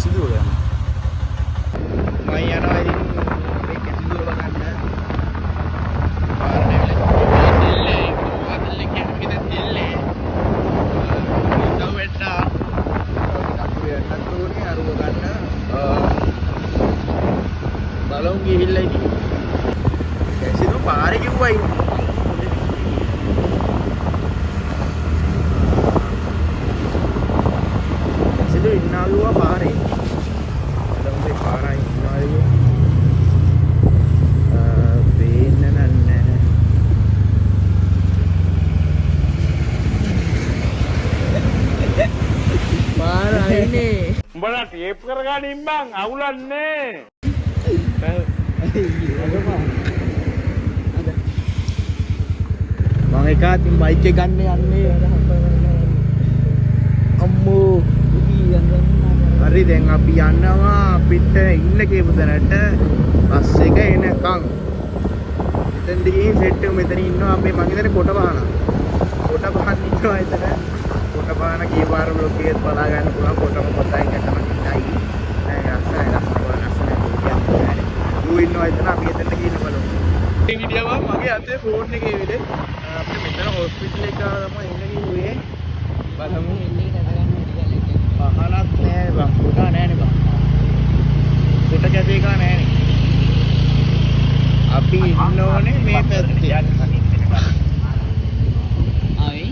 සිදුව ගන්න. මම යනවා ඉතින් මේ කිසිදුර බලන්න. බලමු ගිහිල්ලා ඉතින් කැසිනෝ පාරේ කිව්වයි කැසිනෝ ඉන්නාලුවා පාරේ බලමු මේ පාරයි ඉන්නාලුවා පේන්න නෑ පාරයිනේ උඹලා ටේප් කරගන්න ඉම්බන් අවුලන්නේ. මම එකකින් බයික් එක ගන්න යන්නේ අම්මෝ හරි දැන් අපි යනවා අපිට ඉන්න කියපු තැනට බස් එක එනකන් එතෙන්ද ගිහින් සෙට් එක මෙතන ඉන්නවා අපි මං ඉතින් කොට බහන ඉන්නවා එතන කොට බහන කී පාර බ්ලොග් එකත් බලා ගන්න පුළුවන් කොටම පොතෙන් ගත්තම ඉන්නයි නෑ අස්සයි ඉන්නවා එතන අපි එතනට ගිහින් බලමු. ඉතින් හිටියා මගේ අතේ ෆෝන් එකේ විදිහේ අපිට මෙතන හොස්පිටල් එක තමයි ඉන්න කිව්වේ. බලමු ඉන්නේ නැතගන්න පහලක් නෑ බං. කොට නෑනේ බං. කොට කැසේ එක නෑනේ. අපි ඉන්න ඕනේ මේ පැත්තේ. ආයි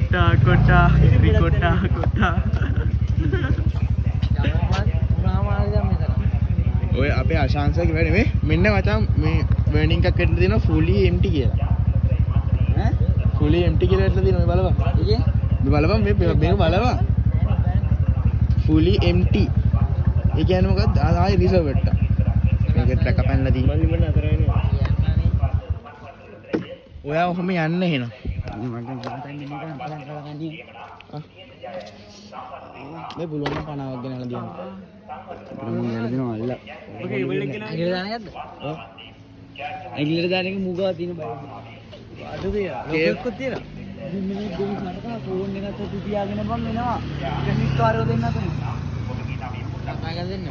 කොටා ඔය අපේ ආශාංශක වැඩ මේ මෙන්න මචං මේ වර්නින් එකක් වෙන්න දෙනවා fully empty කියලා ඈ fully empty කියලා වෙන්න දෙනවා මේ බලපන් මේ බලපන් මේ බලපන් fully empty ඒ කියන්නේ මොකක්ද ආයේ රිසර්ව් වෙට්ටා මේක ට්‍රැක් අපෙන්ලා තියෙනවා මම ඉන්න අතරයිනේ ඔයා ඔහම යන්න එහෙනම් මේ පුළුවන් පණාවක් ගෙනලා දියන්න. මම ගෙනලා දෙනවා අල්ල. ඔක ඉවල් එක ගෙනලා අගිර දාන යද්ද? ඔව්. අගිර දාන එක මුගා තියෙන බය. අඩුද යා. කේක්කුත් තියෙනවා. ඉතින් මේ දෙවි සරකා ෆෝන් එකත් අත තියාගෙන මම එනවා. ටෙක්නික් කාර්යෝ දෙන්න අතන. කතා කරලා දෙන්න.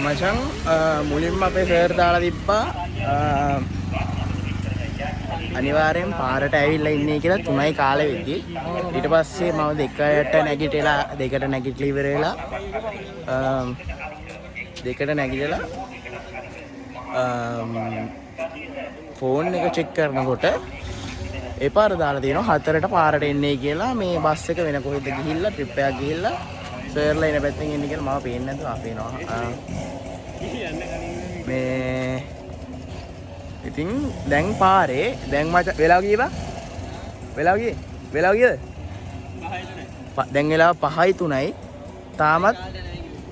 මචං මුලින්ම අපේ සර් දාලා තිබ්බා අනිවාර්යෙන් පාරට ඇවිල්ලා ඉන්නේ කියලා 3යි කාලෙ වෙද්දි ඊට පස්සේ මම 2ට නැගිටලා 2ට නැගිටලා ඉවර වෙලා 2ට නැගිටලා ෆෝන් එක චෙක් කරනකොට ඒ පාර දාලා තියෙනවා 4ට පාරට එන්නේ කියලා මේ බස් එක වෙන කොහෙද ගිහිල්ලා ට්‍රිප් එකක් ගිහිල්ලා සර්ලා එන පැත්තෙන් එන්නේ කියලා මම පේන්නේ නැතුව අපේනවා මේ ඉතින් දැන් පාරේ දැන් මචං වෙලාව ගියේ බා වෙලාව ගියේ දැන් වෙලාව 5:03යි තාමත්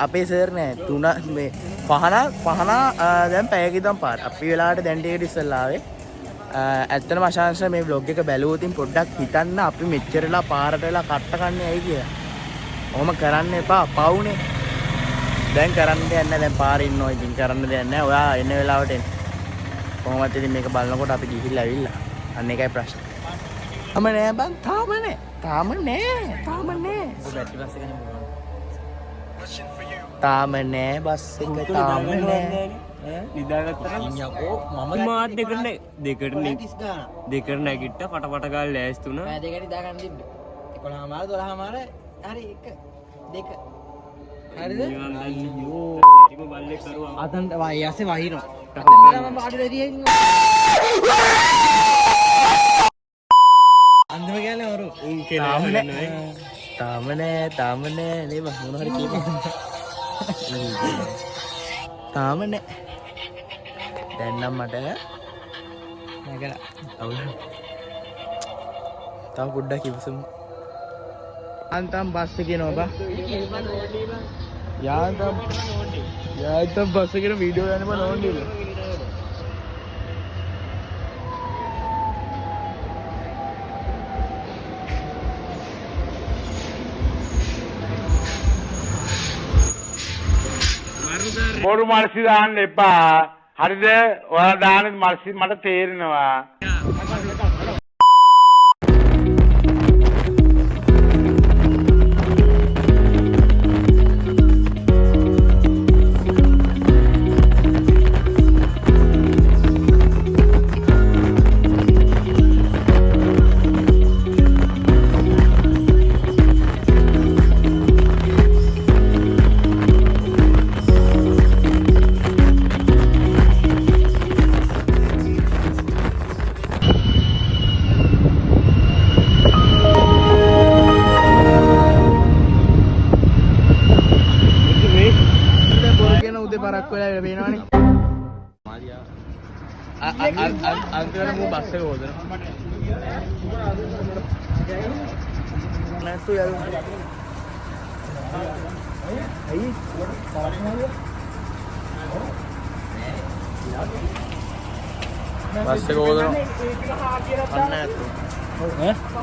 අපේ සර් නෑ 3 මේ පහන දැන් පැයක ඉඳන් පාර අපි වෙලාවට දැන් ටිකට ඉස්සෙල්ලා ආවේ ඇත්තටම අශාංශ මේ vlog එක බැලුවොත් පොඩ්ඩක් හිතන්න අපි මෙච්චරලා පාරට වෙලා කට්ට කන්නේ ඇයි කියලා. ඔහොම කරන්න එපා පවුනේ. දැන් කරන්න දෙයක් නැහැ දැන් පාරේ ඉන්නවා ඉතින් කරන්න දෙයක් නැහැ. ඔයා එන වෙලාවට එන්න. කොහොමද ඉතින් මේක බලනකොට අපි ගිහිල්ලා ඇවිල්ලා. අන්න ඒකයි ප්‍රශ්නේ. තාම නෑ බං තාම නෑ. තාම නෑ. ඔය බැටරි බස් එක නෙමෙයි. තාම නෑ බස් එක තාම නෑ. නිදාගත්තා යකෝ මම මාත් දෙකට නැගිට්ට පටපට ගාලා ලෑස්ති වුණා. මම දෙකට දා ගන්න තිබ්බේ. 11:00 12:00 හරි 1 2 හරිද? අයියෝ ටික බල්ලේ කරුවා. අතන් වයි ඇස්සේ වහිනවා. අතන් මම පාඩුවේ තියෙන්නේ. අන්තිම කියන්නේ වරු. උන් කියන්නේ තාම නෑ නේ මොන හරි කියපන්. තාම නෑ. දැන් නම් මට නැගලා අවුල. තව පොඩ්ඩක් ඉවසමු. අන්තම් බස් එකේ නෝබා. යාන්තම් බස් එකේ වීඩියෝ යන්න බෑ නෝන්නේ. මරුදාර බොරු මල්සි දාන්න එපා. හරිද? ඔයාලා දාන මල්සි මට තේරෙනවා. පරක් වෙලා වෙනවනේ. අන්තිමට මම බස් එක හොදනවා. නැතු යලු. අයි බස් එක හොදනවා. අන්න නැතු.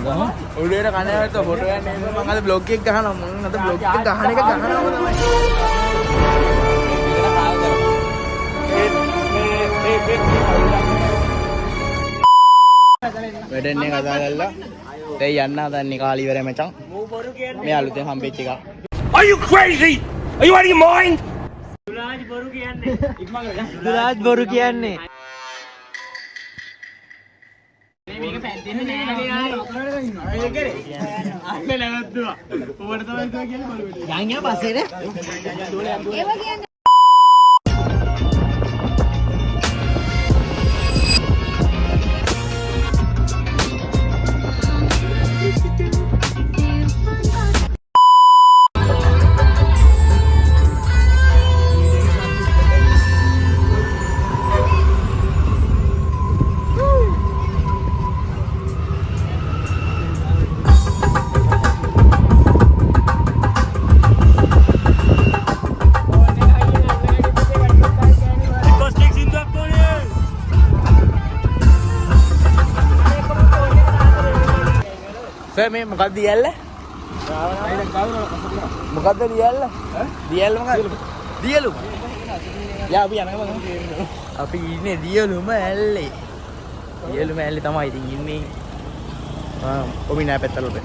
ගහ උඩේට කණේට ෆොටෝ යන්නේ මම අද බ්ලොග් එක ගහනවා. මම අද බ්ලොග් එක ගහන එක ගහනවා තමයි. වැඩන්නේ කතා කරලා දැන් යන්න හදන්නේ කාලි ඉවරයි මචං. මේ අලුතෙන් හම්බෙච්ච එක. Are you crazy? Are you out of your mind? Dulaj බොරු කියන්නේ. දුලාජ් බොරු කියන්නේ. මේක පැද්දෙන්නේ නෑ යාර. මේක කරේ. අන්න නැවතුවා. ඔබට තමයි කියන්නේ බලුවට. යන් යා පස්සේ නේ. මේ මොකක්ද දියල්ල? මොකක්ද දියල්ල? දියල්ල මොකක්ද? දියලු. යා අපි යනවා මම. අපි ඉන්නේ දියලුම ඇල්ලේ. දියලුම ඇල්ලේ තමයි ඉතින් ඉන්නේ. ඔබි නෑ පැත්තලට.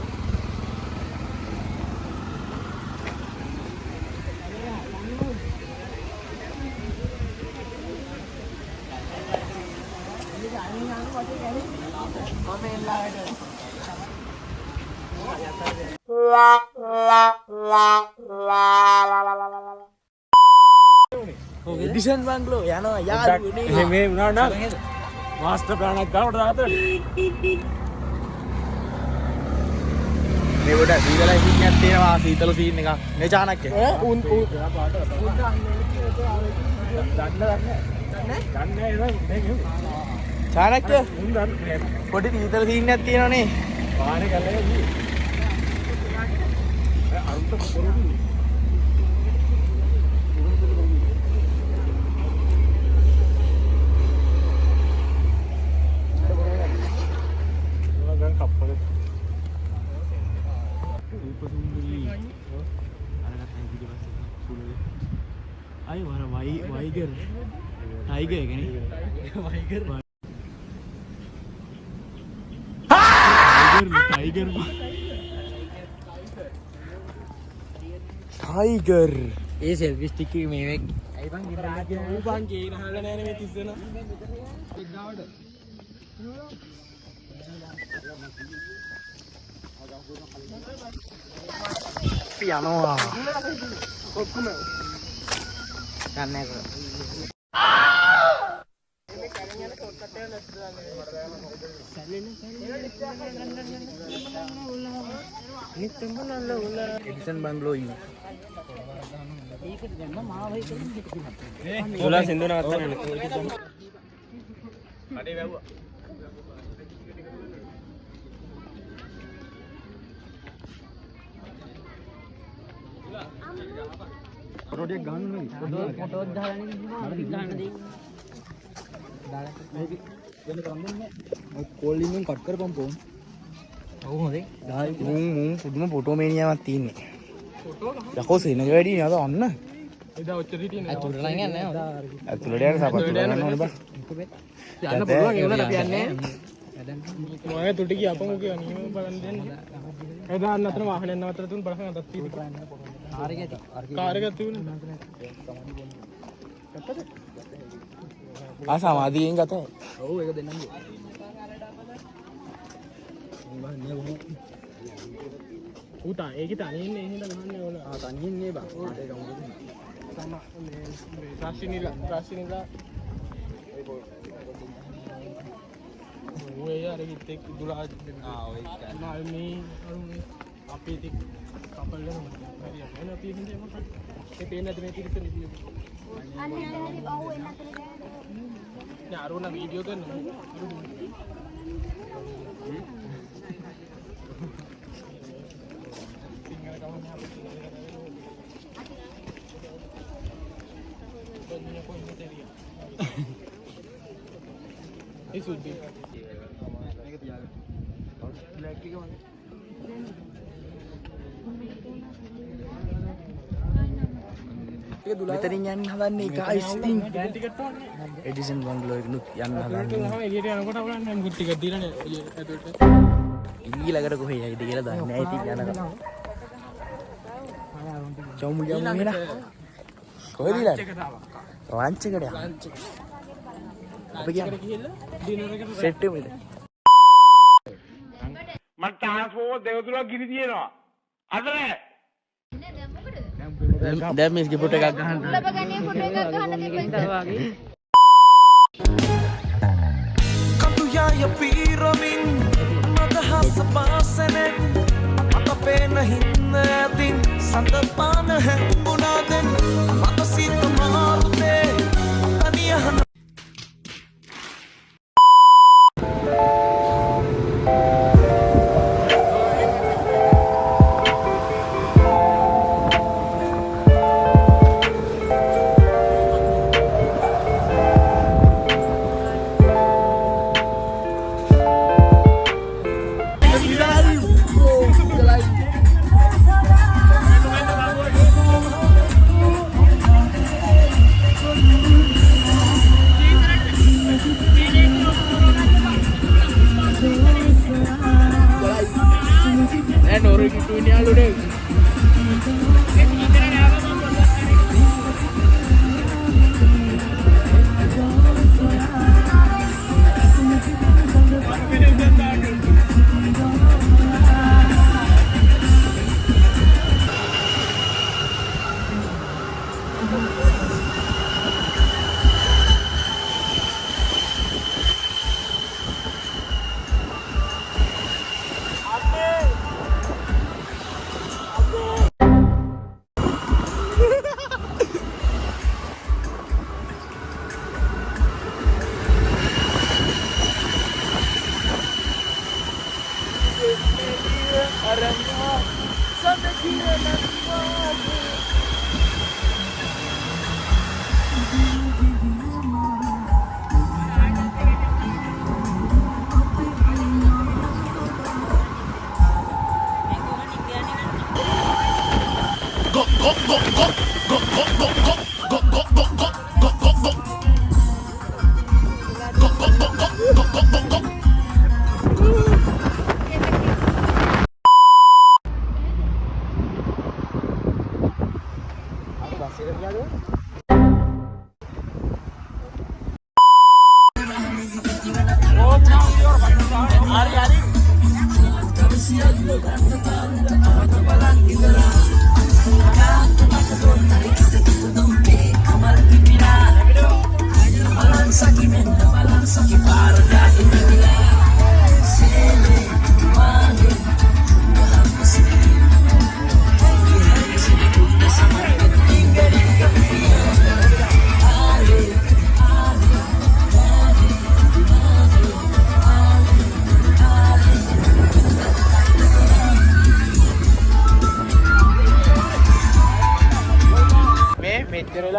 එඩිසන් බංගලෝ යනවා යාළුවනේ. මේ වුණා නම් මාස්ටර් ප්ලෑන් එකක් ගන්නකොට දාතේ. මේ කොට සීතල සීන් එකක් තියෙනවා. සීතල සීන් එකක්. මේ චානක්කේ. උන් චානක්කේ පොඩි සීතල සීන් එකක් තියෙනවනේ. පාරේ ගල්ලේ ගියේ. අරුත් පොරොදු. අය වර වයිගර් ටයිගර් එකනේ. වයිගර් ටයිගර් ඒ සෙල්ෆි ස්ටික් එක මේ වෙක්. අයි බං ගිරා කියන බං කියන හල නෑනේ මේ තිස්සන. පියානෝ ඔක්කොම ගන්න එක. එඩිසන් බංගලෝ ඉන්න. දුලා සින්දු නවත්තන්න. අඩේ වැව්වා. ෆොටෝ ටික ගන්න ඕනේ. ෆොටෝත් දාලා නේ ගන්න දෙයි. දාලා මේක වෙන කරන්නේ නැහැ. කෝල් එකෙන් කට් කරපම් පොන්. ඔව් හොඳේ. මුන් පුදුම ෆොටෝ මේනියාවක් තියෙන්නේ. ෆොටෝ යකෝ සෙනග වැඩි නේද අන්න. එදා ඔච්චර හිටියේ නෑ. ඇතුළට නම් යන්නේ නැහැ. ඇතුළට යන සපත්තු ගන්න ඕනේ බා. යන්න පුළුවන් ඒ උනට අපි යන්නේ. මොයේ තුටි කියපන් ඔක නියම බලන්න දෙන්න. එදා අන්න අතර වාහනයක් නවත්තලා තුන් බලහන් අතත් තියෙනවා. කාර් එක ඇති. කාර් එක තියුණා. සමාධියෙන් ගත. ඔව් ඒක දෙන්නම්. උටා ඒකේ තනියෙන් ඉන්නේ එහෙනම් ගහන්නේ ඕන. තනියෙන් නේ බං. ආට ඒක මොකද? තම මේ රාශිනිලා ඔය යාර කිත්තේ දුලා ඔය මේ අපි ඉතින් කපල් එක හරියට එන අපි හින්දේ මොකක්ද ඒ පේන්නේ නැති මේ තිරිතන ඉන්නේ අනේ ඔව් එන්න අතේ නෑ අරුණ වීඩියෝ කරන්න සිංහල කවන්න අපි ඒ සුද්ධි මේක තියාගන්න බ්ලැක් එක වගේ මෙතනින් යන්න හදන්නේ ගයිස් ඉතින් එඩිසන් බංගලෝ එකනුත් යන්න හදන්නේ මම එළියට යනකොට අපලන්නේ මුකුත් ටිකක් දීලානේ ඇතුළට ඊළඟට කොහේ යයිද කියලා දන්නේ නැහැ ඉතින් යනකම් චොමු යමු එන කොහෙද ඉලා ලන්ච් එකට යන්න අපි කියන්නේ සෙට් එකෙද මට ට්‍රාන්ස්ෆෝමර් දෙවතුරක් ගිනි තියෙනවා අදනේ දැන් මේ ස්කිප් එකක් ගහන්න ලබගන්නේ ෆොටෝ එකක් ගහන්න තිබ්බා වගේ කතු යාය පීරමින් මදහස පාසනෙන් මත පේන හින්න ඇතින් සඳපාන හැම්බුණාදෙන් මත සිත මාරුතේ තනියහන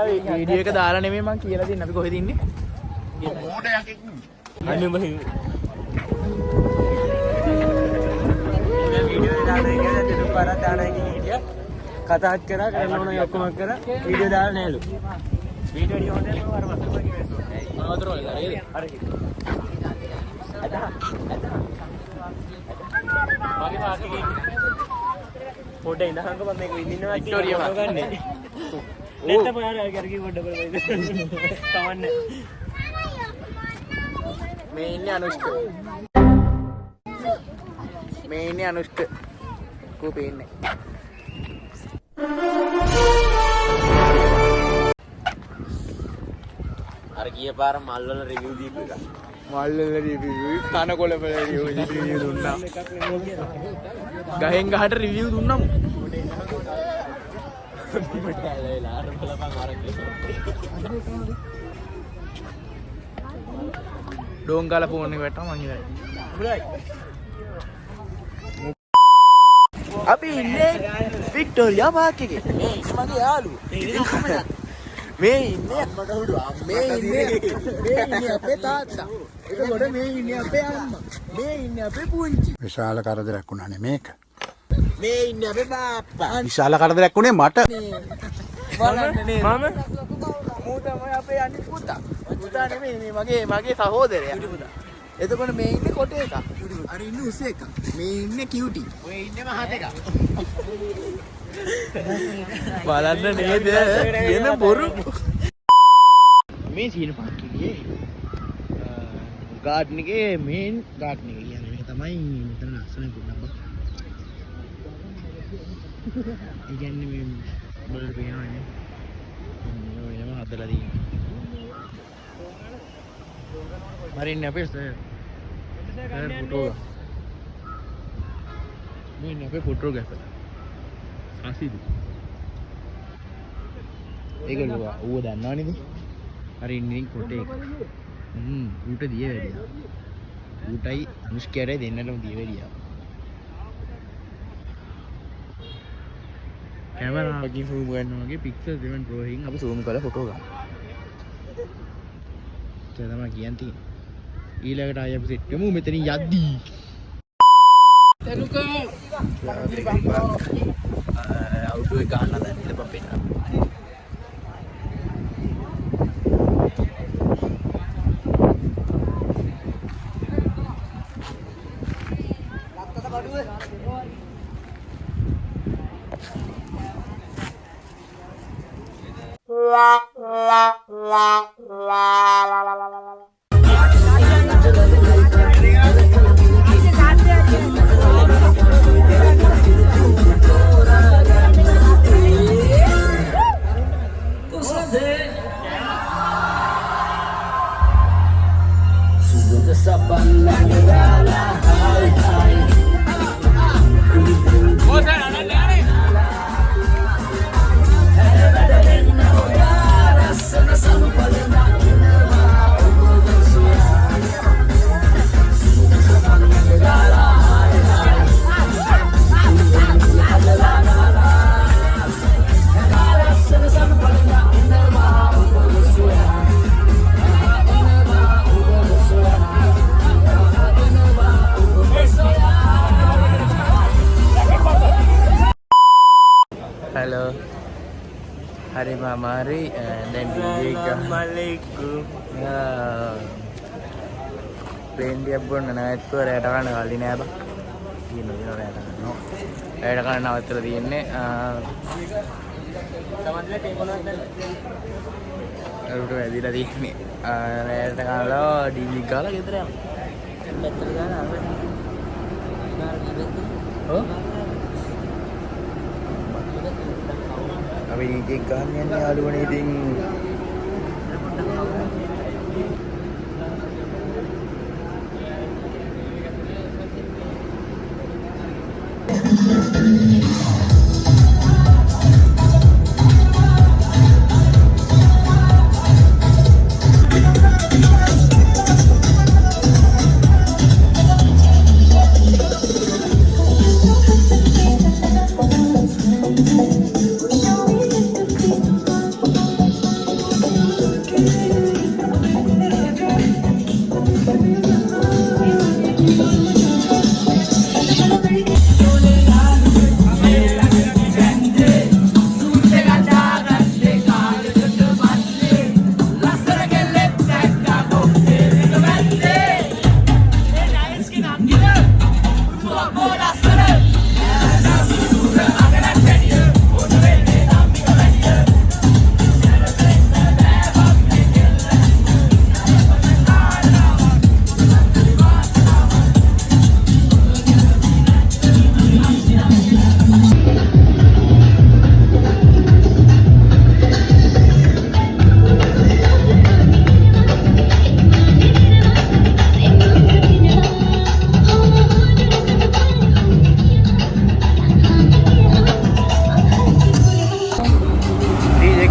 වීඩියෝ එක දාලා නෙමෙයි මං කියලා දෙන්න අපි කොහෙද ඉන්නේ මොඩයක් එක්ක අනේ මම වීඩියෝ එක දාලා ඉන්නේ දෙතුන් පාරක් දාලා ඉන්නේ කතාත් කරා කරන්න ඕන ඔක්කොම කරා වීඩියෝ දාලා නෑලු වීඩියෝ හොඳේ මම අර වතුර වගේ වැස්සෝ වතුර වල හරි හරි මගේ පාටි පොඩ්ඩ ඉඳහන්ක මම මේක විඳින්නවා වික්ටෝරියා ගන්නේ නැත්නම් ඔයාලා අරගෙන පොඩ්ඩ බලන්න කවන්නේ මේ ඉන්නේ අනුෂ්ක කෝ පේන්නේ අර ගිය පාර මල් වල රිවිව් දීපු එක මල්වල රිවිව් කනකොළ වල රිවිව් දුන්නා ගහෙන් ගහට රිවිව් දුන්නම ඩෝංගල ෆෝන් එක වැට්ටම මං ඉවරයි අපි ඉන්නේ වික්ටෝරියා පාක් එකේ මේ ඉන්නේ මගේ යාළුවෝ මේ ඉන්නේ අපේ තාත්තා එතකොට මේ ඉන්නේ අපේ අම්මා මේ ඉන්නේ අපේ පුංචි විශාල කරදරයක් වුණානේ මේක. මේ ඉන්නේ අපේ බාප්පා විශාල කරදරයක් වුණේ මට. බලන්න නේද මූ තමයි අපේ අනිත් පුතා නෙමෙයි මේ මගේ සහෝදරයා එතකොට මේ ඉන්නේ කොටේ එක අර ඉන්නේ උස එක මේ ඉන්නේ කියුටි ඔය ඉන්නේ මහත් එක බලන්න නේද එන බොරු මේ සීන පාක් එකේ ගාඩන් එකේ මේන් ගාඩන් එක කියන්නේ මේක තමයි මෙතන ලස්සන ගුණබ ඒ කියන්නේ මේ බලන්න පේනවනේ ඔයම හදලා තියෙනවා මරින්න අපේ ෆොටෝ මේ අපේ ෆොටෝග්‍රැෆර් ආසිදු ඒක ලුවා ඌව දන්නවා නේද හරි ඉන්නේ කොටේ එක ඌට දිය වැඩියා ඌටයි අනුෂ්කයටයි දෙන්නටම දිය වැඩියා කැමරාවකින් zoom කරනවා වගේ Pixel 7 Pro එකකින් අපි zoom කරලා ෆොටෝ ගන්න. ඒක තමයි කියන්නේ. ඊළඟට ආයෙ අපි සෙට් කරමු මෙතනින් යද්දී. එනුක අවුටෝ එක ගන්න දැන් ඉතින් පෙන්න. Halo. Hari Mamari dan DJ Assalamualaikum. Ya. Pendi abon නැත්තුව රැට ගන්න කලින් නෑ බා. තියෙනවා රැට ගන්නවා. රැට ගන්න අවතර තියෙන්නේ සමහරවිට ටේබල් එකක් දැන් අරුට වැදිලා තියෙන්නේ. රැට ගාලා ඩීවී ගාලා ගෙදර යනවා. පැත්තට ගාලා ආවෙ. ඔව්. අපි DJ ගන්න යන්නේ යාළුවනේ ඉතින්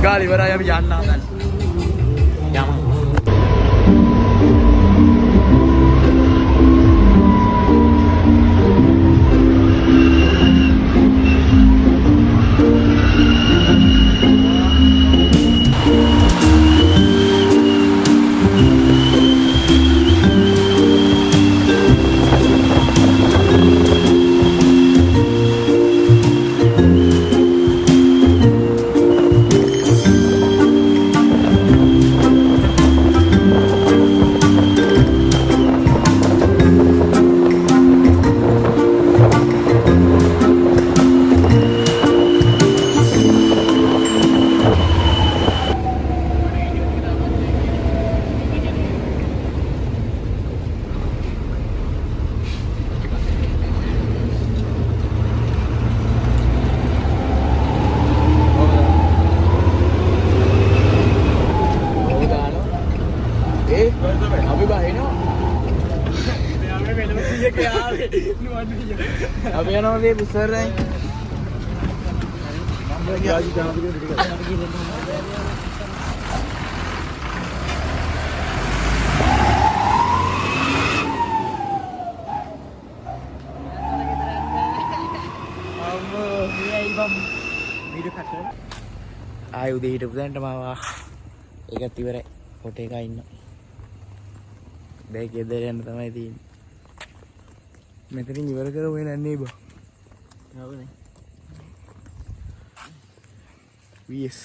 ගාලි ඉවරයි අපි යන්න හදන්නේ. යමු. අපි බහිනවා. අපි යනවා මේ ඉස්සරහින්. ආයි උදේ හිටපු දැන්ට මාවා. ඒකත් ඉවරයි. හොටේ එකා ඉන්න. දැන් ගෙදර යන්න තමයි තියෙන්නේ. මෙතනින් ඉවර කරමු එන්නේ බා. නවනේ. VS.